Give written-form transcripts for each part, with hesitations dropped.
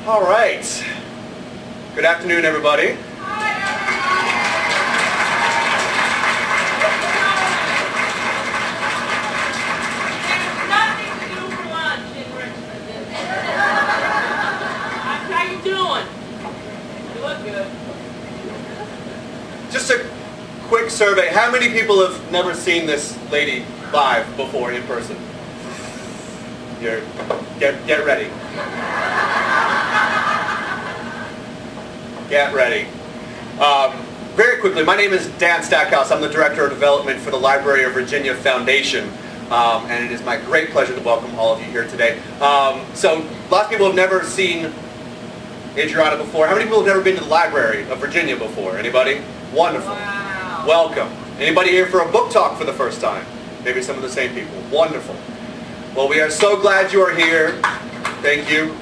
All right. Good afternoon, everybody. Just a quick survey. How many people have never seen this lady live before in person? Get ready. Get ready. Very quickly, my name is Dan Stackhouse. I'm the Director of Development for the Library of Virginia Foundation. And it is my great pleasure to welcome all of you here today. So, lots of people have never seen Adriana before. How many people have never been to the Library of Virginia before? Anybody? Wonderful. Wow. Welcome. Anybody here for a book talk for the first time? Maybe some of the same people. Wonderful. Well, we are so glad you are here. Thank you.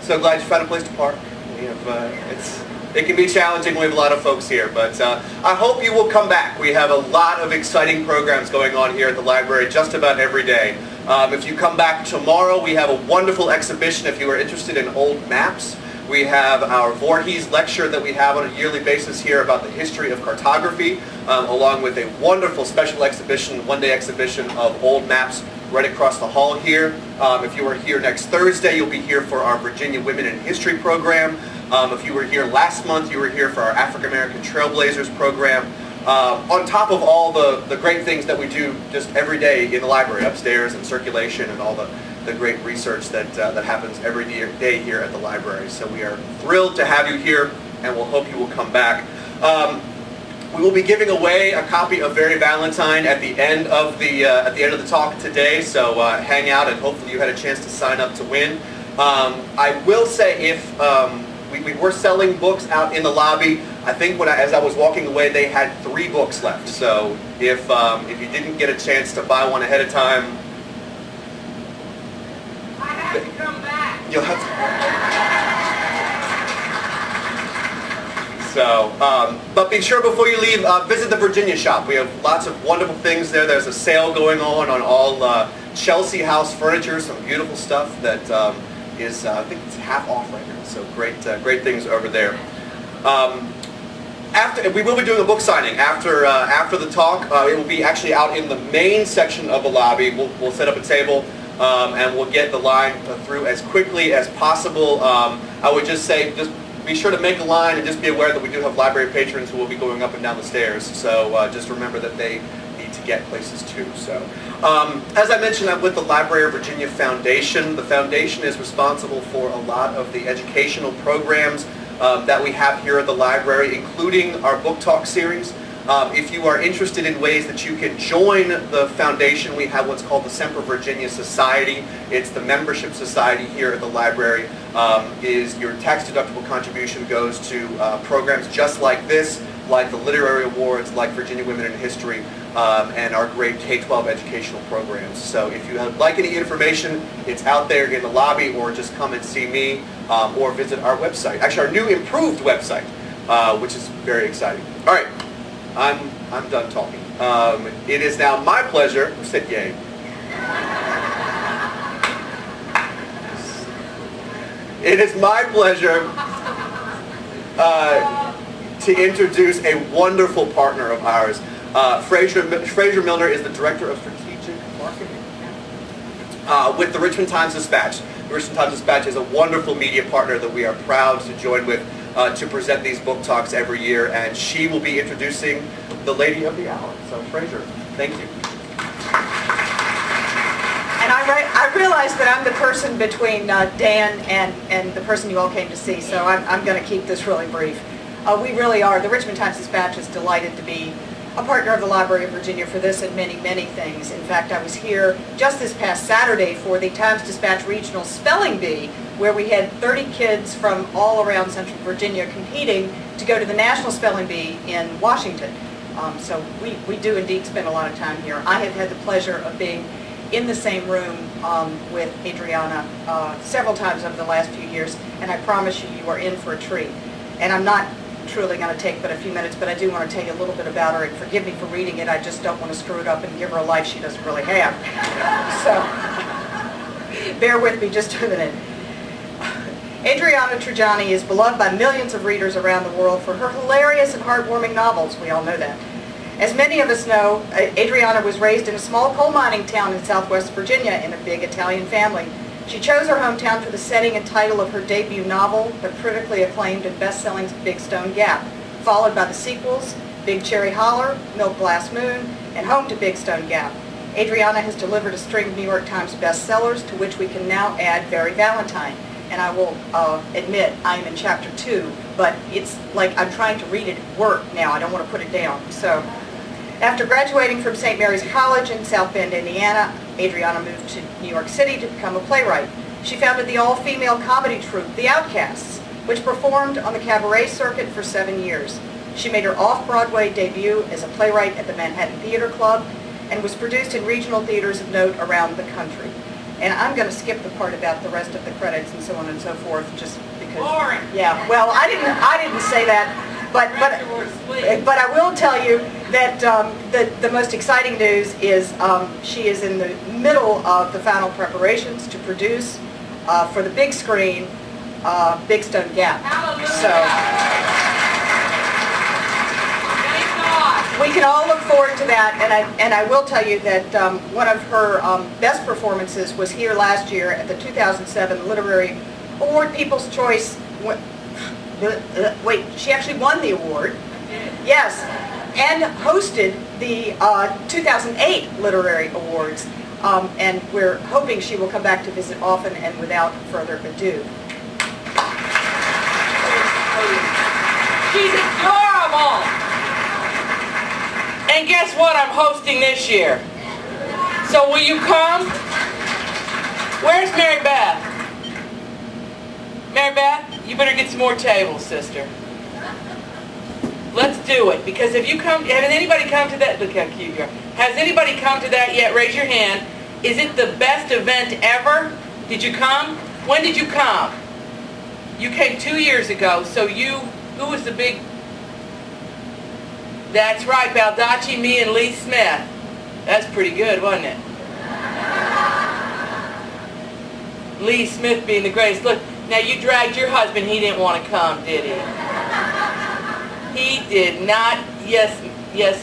So glad you found a place to park. We have, it can be challenging. We have a lot of folks here, but I hope you will come back. We have a lot of exciting programs going on here at the library just about every day. If you come back tomorrow, we have a wonderful exhibition if you are interested in old maps. We have our Voorhees lecture that we have on a yearly basis here about the history of cartography, along with a wonderful special exhibition, one-day exhibition of old maps right across the hall here. If you are here next Thursday, you'll be here for our Virginia Women in History program. If you were here last month, you were here for our African American Trailblazers program. On top of all the great things that we do just every day in the library, upstairs and circulation and all the great research that happens every day here at the library. So we are thrilled to have you here, and we'll hope you will come back. We will be giving away a copy of Very Valentine at the end of the talk today. So hang out, and hopefully you had a chance to sign up to win. I will say if we were selling books out in the lobby. I think as I was walking away, they had 3 books left. So if you didn't get a chance to buy one ahead of time, I have to come back. You'll have to. So, but be sure before you leave, visit the Virginia shop. We have lots of wonderful things there. There's a sale going on all Chelsea House furniture, some beautiful stuff that is, I think it's half off right now. So great things over there. We will be doing a book signing after the talk. It will be actually out in the main section of the lobby. We'll set up a table. And we'll get the line through as quickly as possible. I would just say, just be sure to make a line and just be aware that we do have library patrons who will be going up and down the stairs. So just remember that they need to get places too. So as I mentioned, I'm with the Library of Virginia Foundation. The foundation is responsible for a lot of the educational programs that we have here at the library, including our book talk series. If you are interested in ways that you can join the foundation, we have what's called the Semper Virginia Society. It's the membership society here at the library. Is your tax-deductible contribution goes to programs just like this, like the Literary Awards, like Virginia Women in History, and our great K-12 educational programs. So if you would like any information, it's out there in the lobby, or just come and see me, or visit our website. Actually, our new improved website, which is very exciting. All right. I'm done talking. It is now my pleasure. Who said yay? It is my pleasure to introduce a wonderful partner of ours. Fraser Milner is the Director of Strategic Marketing with the Richmond Times-Dispatch. The Richmond Times-Dispatch is a wonderful media partner that we are proud to join with to present these book talks every year, and she will be introducing the lady of the hour. So, Fraser, thank you. And I realize that I'm the person between Dan and the person you all came to see, so I'm going to keep this really brief. We really are. The Richmond Times-Dispatch is delighted to be a partner of the Library of Virginia for this and many, many things. In fact, I was here just this past Saturday for the Times-Dispatch Regional Spelling Bee, where we had 30 kids from all around Central Virginia competing to go to the National Spelling Bee in Washington. So we do indeed spend a lot of time here. I have had the pleasure of being in the same room with Adriana several times over the last few years, and I promise you, you are in for a treat. And I'm not truly going to take but a few minutes, but I do want to tell you a little bit about her, and forgive me for reading it. I just don't want to screw it up and give her a life she doesn't really have. So bear with me just a minute. Adriana Trigiani is beloved by millions of readers around the world for her hilarious and heartwarming novels. We all know that. As many of us know, Adriana was raised in a small coal mining town in southwest Virginia in a big Italian family. She chose her hometown for the setting and title of her debut novel, the critically acclaimed and best-selling Big Stone Gap, followed by the sequels, Big Cherry Holler, Milk Glass Moon, and Home to Big Stone Gap. Adriana has delivered a string of New York Times bestsellers, to which we can now add Very Valentine. And I will admit, I am in chapter 2, but it's like I'm trying to read it at work now. I don't want to put it down. So, after graduating from St. Mary's College in South Bend, Indiana, Adriana moved to New York City to become a playwright. She founded the all-female comedy troupe, The Outcasts, which performed on the cabaret circuit for 7 years. She made her off-Broadway debut as a playwright at the Manhattan Theater Club and was produced in regional theaters of note around the country. And I'm going to skip the part about the rest of the credits and so on and so forth, just because. Boring. Yeah. Well, I didn't say that, but I will tell you that the most exciting news is she is in the middle of the final preparations to produce for the big screen Big Stone Gap. Hallelujah. So. We can all look forward to that, and I will tell you that one of her best performances was here last year at the 2007 Literary Award People's Choice. Wait, she actually won the award. Yes, and hosted the 2008 Literary Awards, and we're hoping she will come back to visit often and without further ado. She's adorable. And guess what? I'm hosting this year. So will you come? Where's Mary Beth? Mary Beth, you better get some more tables, sister. Let's do it. Because if you come, has anybody come to that? Look how cute you are. Has anybody come to that yet? Raise your hand. Is it the best event ever? Did you come? When did you come? You came 2 years ago. So who was the big... That's right, Baldacci, me, and Lee Smith. That's pretty good, wasn't it? Lee Smith being the greatest. Look, now you dragged your husband. He didn't want to come, did he? He did not. Yes,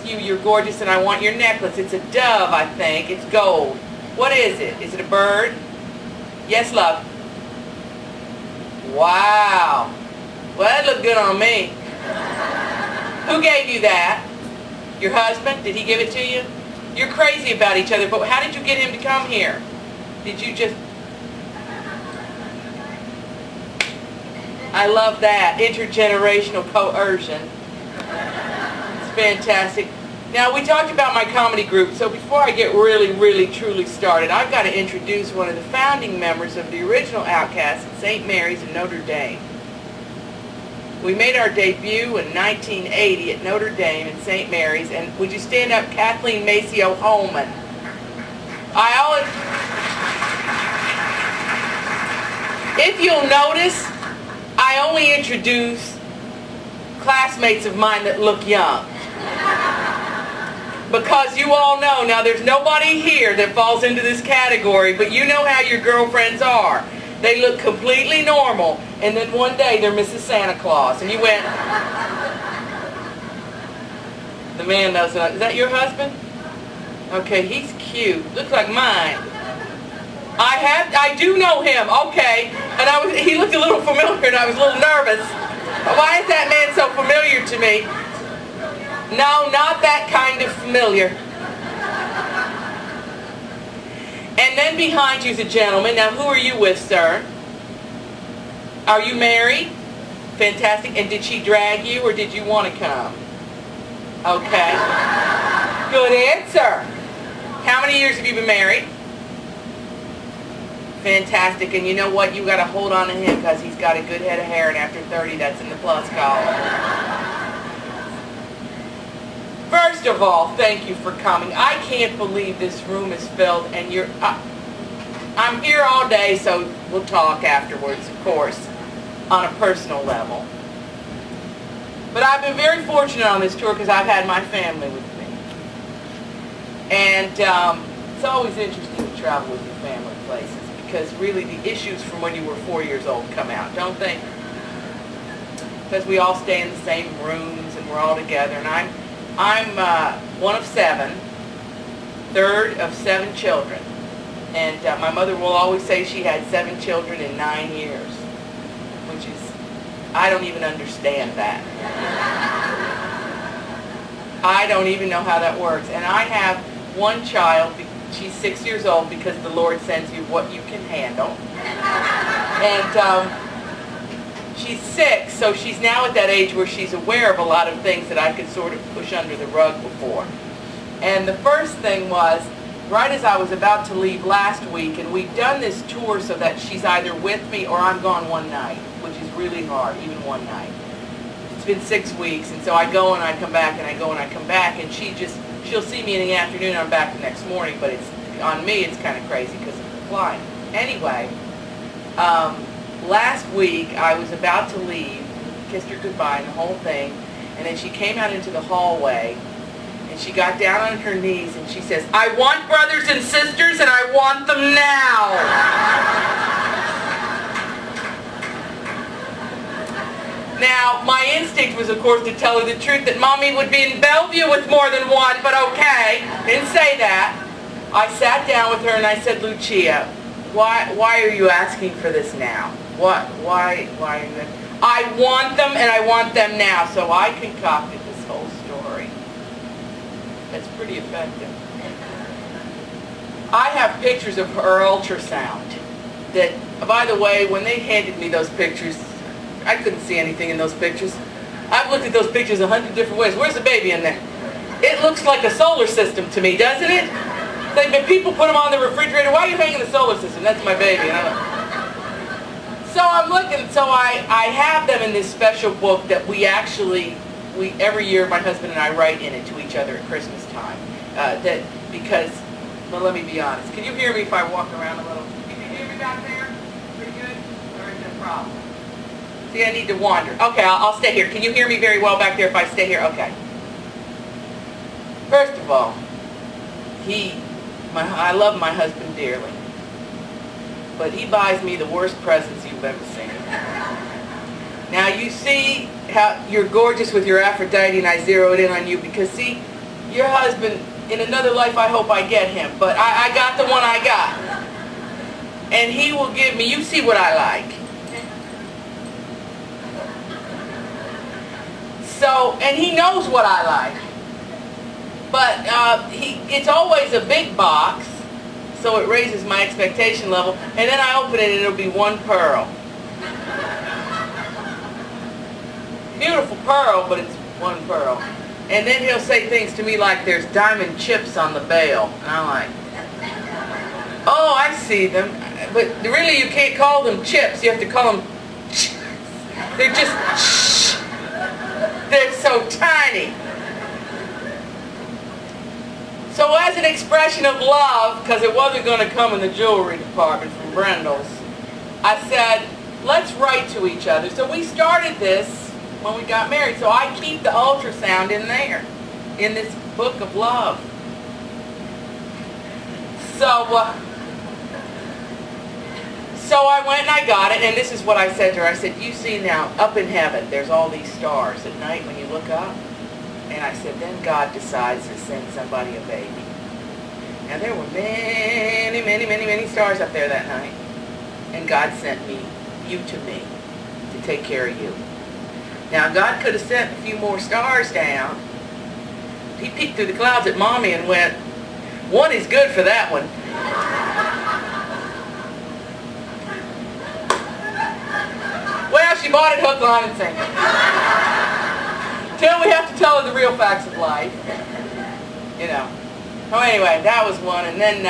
you're gorgeous, and I want your necklace. It's a dove, I think. It's gold. What is it? Is it a bird? Yes, love. Wow. Well, that looked good on me. Who gave you that? Your husband? Did he give it to you? You're crazy about each other, but how did you get him to come here? Did you just... I love that. Intergenerational coercion. It's fantastic. Now, we talked about my comedy group, so before I get really, truly started, I've got to introduce one of the founding members of the original Outcasts at St. Mary's in Notre Dame. We made our debut in 1980 at Notre Dame in St. Mary's, and would you stand up, Kathleen Maceo Holman? If you'll notice, I only introduce classmates of mine that look young. Because you all know, now there's nobody here that falls into this category, but you know how your girlfriends are. They look completely normal, and then one day they're Mrs. Santa Claus, and you went... The man knows that. Is that your husband? Okay, he's cute. Looks like mine. I do know him. Okay, and he looked a little familiar, and I was a little nervous. Why is that man so familiar to me? No, not that kind of familiar. And then behind you is a gentleman. Now, who are you with, sir? Are you married? Fantastic. And did she drag you, or did you want to come? Okay. Good answer. How many years have you been married? Fantastic. And you know what? You got to hold on to him because he's got a good head of hair, and after 30, that's in the plus column. First of all, thank you for coming. I can't believe this room is filled, and I'm here all day, so we'll talk afterwards, of course, on a personal level. But I've been very fortunate on this tour because I've had my family with me. And it's always interesting to travel with your family places because really the issues from when you were 4 years old come out, don't they? Because we all stay in the same rooms and we're all together. And I'm one of 7, third of 7 children. And my mother will always say she had 7 children in 9 years, which is, I don't even understand that. I don't even know how that works. And I have one child, she's 6 years old, because the Lord sends you what you can handle. And she's 6, so she's now at that age where she's aware of a lot of things that I could sort of push under the rug before. And the first thing was, right as I was about to leave last week, and we've done this tour so that she's either with me or I'm gone one night, which is really hard, even one night. It's been 6 weeks, and so I go and I come back, and I go and I come back, and she'll see me in the afternoon, and I'm back the next morning, but it's on me, it's kind of crazy because of the flying. Anyway, last week I was about to leave, kissed her goodbye and the whole thing, and then she came out into the hallway, and she got down on her knees and she says, "I want brothers and sisters, and I want them now." Now, my instinct was, of course, to tell her the truth, that Mommy would be in Bellevue with more than one, but okay, didn't say that. I sat down with her and I said, "Lucia, why are you asking for this now? Why are you? I want them, and I want them now." So I concocted this whole story. That's pretty effective. I have pictures of her ultrasound that, by the way, when they handed me those pictures, I couldn't see anything in those pictures. I've looked at those pictures 100 different ways. Where's the baby in there? It looks like a solar system to me, doesn't it? Like, but people put them on the refrigerator. Why are you hanging the solar system? That's my baby. So I'm looking, so I have them in this special book that we every year my husband and I write in it to each other at Christmas time. Because, well, let me be honest. Can you hear me if I walk around a little? Can you hear me back there? Pretty good? Or is it a problem? See, I need to wander. Okay, I'll stay here. Can you hear me very well back there if I stay here? Okay. First of all, I love my husband dearly, but he buys me the worst presents you've ever seen. Now you see how you're gorgeous with your Aphrodite, and I zeroed in on you because, see, your husband, in another life I hope I get him, but I got the one I got. And he will give me, you see what I like. So, and he knows what I like. But it's always a big box, so it raises my expectation level. And then I open it and it'll be one pearl. Beautiful pearl, but it's one pearl. And then he'll say things to me like, "There's diamond chips on the bail." And I'm like, "Oh, I see them." But really you can't call them chips. You have to call them chips. They're just, they're so tiny. So as an expression of love, because it wasn't going to come in the jewelry department from Brendel's, I said, let's write to each other. So we started this when we got married. So I keep the ultrasound in there, in this book of love. So I went and I got it, and this is what I said to her. I said, "You see now, up in heaven, there's all these stars at night when you look up." And I said, then God decides to send somebody a baby. Now there were many, many, many, many stars up there that night. And God sent you to me to take care of you. Now God could have sent a few more stars down. He peeked through the clouds at Mommy and went, "One is good for that one." Well, she bought it hook, line, and sinker. Till we have to tell her the real facts of life, you know. So anyway, that was one, and then